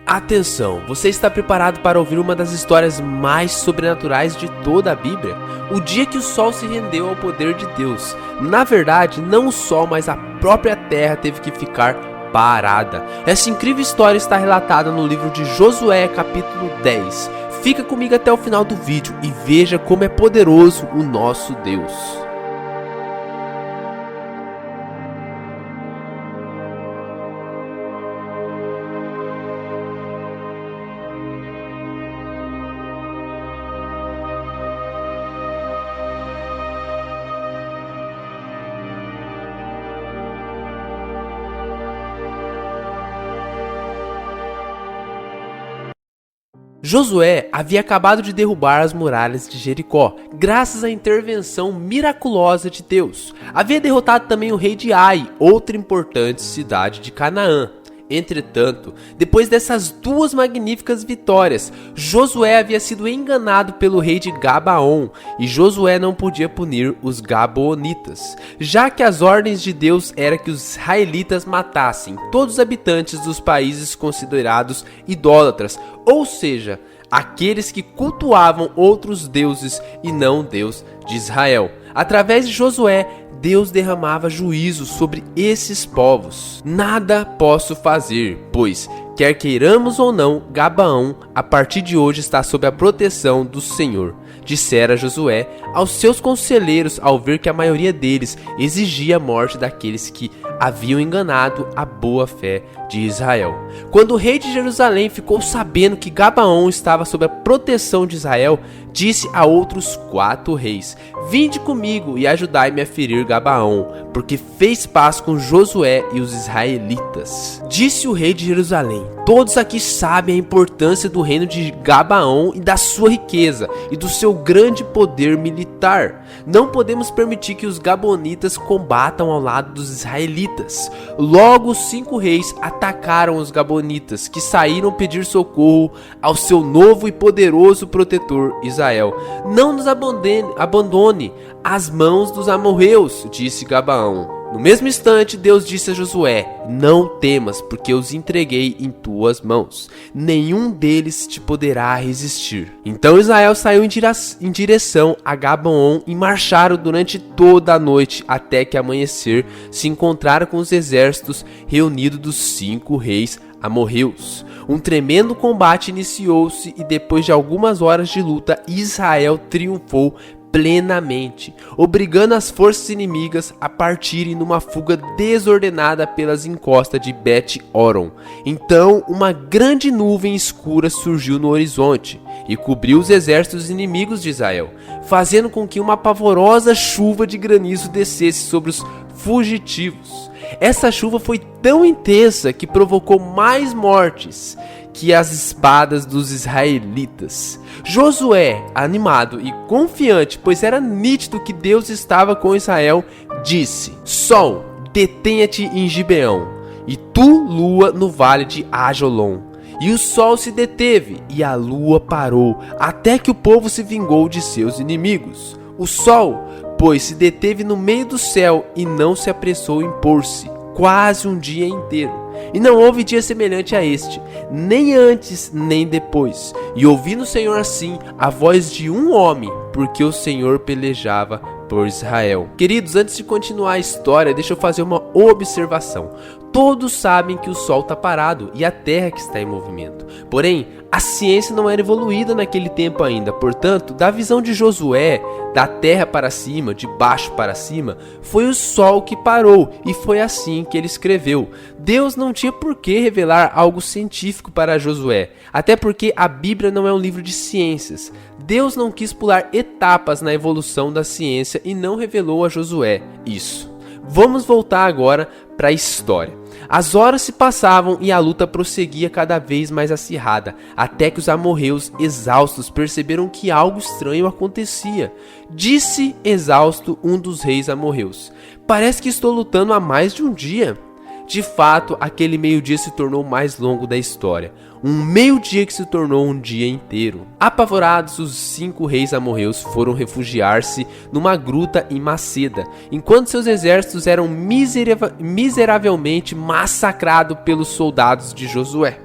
Atenção, você está preparado para ouvir uma das histórias mais sobrenaturais de toda a Bíblia? O dia que o sol se rendeu ao poder de Deus. Na verdade, não o sol, mas a própria terra teve que ficar parada. Essa incrível história está relatada no livro de Josué, capítulo 10. Fica comigo até o final do vídeo e veja como é poderoso o nosso Deus. Josué havia acabado de derrubar as muralhas de Jericó, graças à intervenção miraculosa de Deus. Havia derrotado também o rei de Ai, outra importante cidade de Canaã. Entretanto, depois dessas duas magníficas vitórias, Josué havia sido enganado pelo rei de Gabaon, e Josué não podia punir os gabaonitas, já que as ordens de Deus era que os israelitas matassem todos os habitantes dos países considerados idólatras, ou seja, aqueles que cultuavam outros deuses e não o Deus de Israel. Através de Josué, Deus derramava juízo sobre esses povos. Nada posso fazer, pois, quer queiramos ou não, Gabaão, a partir de hoje está sob a proteção do Senhor, dissera Josué aos seus conselheiros ao ver que a maioria deles exigia a morte daqueles que haviam enganado a boa fé de Israel. Quando o rei de Jerusalém ficou sabendo que Gabaão estava sob a proteção de Israel, disse a outros 4 reis: vinde comigo e ajudai-me a ferir Gabaão, porque fez paz com Josué e os israelitas. Disse o rei de Jerusalém: todos aqui sabem a importância do reino de Gabaão e da sua riqueza e do seu grande poder militar. Não podemos permitir que os gabaonitas combatam ao lado dos israelitas. Logo os 5 reis atacaram os gabaonitas, que saíram pedir socorro ao seu novo e poderoso protetor Israel. Não nos abandone às mãos dos amorreus, disse Gabaão. No mesmo instante, Deus disse a Josué: não temas, porque eu os entreguei em tuas mãos. Nenhum deles te poderá resistir. Então Israel saiu em direção a Gabaon e marcharam durante toda a noite até que amanhecer se encontraram com os exércitos reunidos dos 5 reis amorreus. Um tremendo combate iniciou-se e depois de algumas horas de luta, Israel triunfou plenamente, obrigando as forças inimigas a partirem numa fuga desordenada pelas encostas de Bet-Horon. Então, uma grande nuvem escura surgiu no horizonte e cobriu os exércitos inimigos de Israel, fazendo com que uma pavorosa chuva de granizo descesse sobre os fugitivos. Essa chuva foi tão intensa que provocou mais mortes que as espadas dos israelitas. Josué, animado e confiante, pois era nítido que Deus estava com Israel, disse: Sol, detenha-te em Gibeão, e tu, lua, no vale de Ajolon. E o sol se deteve, e a lua parou, até que o povo se vingou de seus inimigos. O sol, pois, se deteve no meio do céu, e não se apressou em pôr-se, quase um dia inteiro. E não houve dia semelhante a este, nem antes nem depois. E ouvi no Senhor assim a voz de um homem, porque o Senhor pelejava por Israel. Queridos, antes de continuar a história, deixa eu fazer uma observação. Todos sabem que o sol está parado e a terra que está em movimento. Porém, a ciência não era evoluída naquele tempo ainda. Portanto, da visão de Josué, da terra para cima, de baixo para cima, foi o sol que parou, e foi assim que ele escreveu. Deus não tinha por que revelar algo científico para Josué, até porque a Bíblia não é um livro de ciências. Deus não quis pular etapas na evolução da ciência e não revelou a Josué isso. Vamos voltar agora para a história. As horas se passavam e a luta prosseguia cada vez mais acirrada, até que os amorreus, exaustos, perceberam que algo estranho acontecia. Disse exausto um dos reis amorreus: parece que estou lutando há mais de um dia. De fato, aquele meio-dia se tornou o mais longo da história. Um meio-dia que se tornou um dia inteiro. Apavorados, os 5 reis amorreus foram refugiar-se numa gruta em Maceda, enquanto seus exércitos eram miseravelmente massacrados pelos soldados de Josué.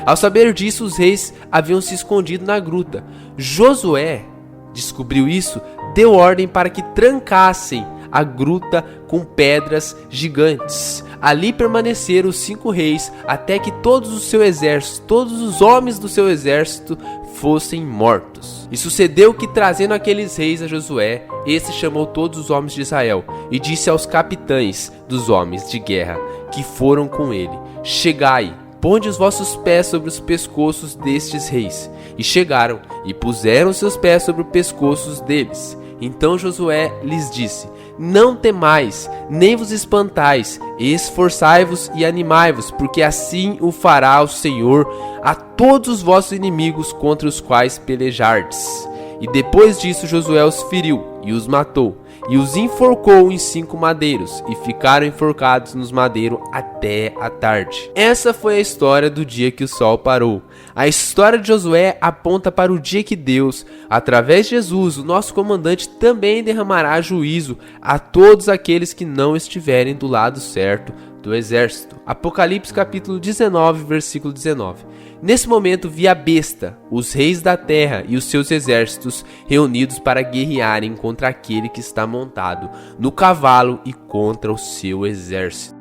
Ao saber disso, os reis haviam se escondido na gruta. Josué descobriu isso, deu ordem para que trancassem a gruta com pedras gigantes. Ali permaneceram os 5 reis até que todos os homens do seu exército fossem mortos. E sucedeu que, trazendo aqueles reis a Josué, este chamou todos os homens de Israel e disse aos capitães dos homens de guerra que foram com ele: chegai, ponde os vossos pés sobre os pescoços destes reis. E chegaram e puseram seus pés sobre os pescoços deles. Então Josué lhes disse: não temais, nem vos espantais, esforçai-vos e animai-vos, porque assim o fará o Senhor a todos os vossos inimigos contra os quais pelejardes. E depois disso Josué os feriu e os matou, e os enforcou em 5 madeiros, e ficaram enforcados nos madeiros até a tarde. Essa foi a história do dia que o sol parou. A história de Josué aponta para o dia que Deus, através de Jesus, o nosso comandante, também derramará juízo a todos aqueles que não estiverem do lado certo do exército. Apocalipse capítulo 19, versículo 19. Nesse momento vi a besta, os reis da terra e os seus exércitos reunidos para guerrearem contra aquele que está montado no cavalo e contra o seu exército.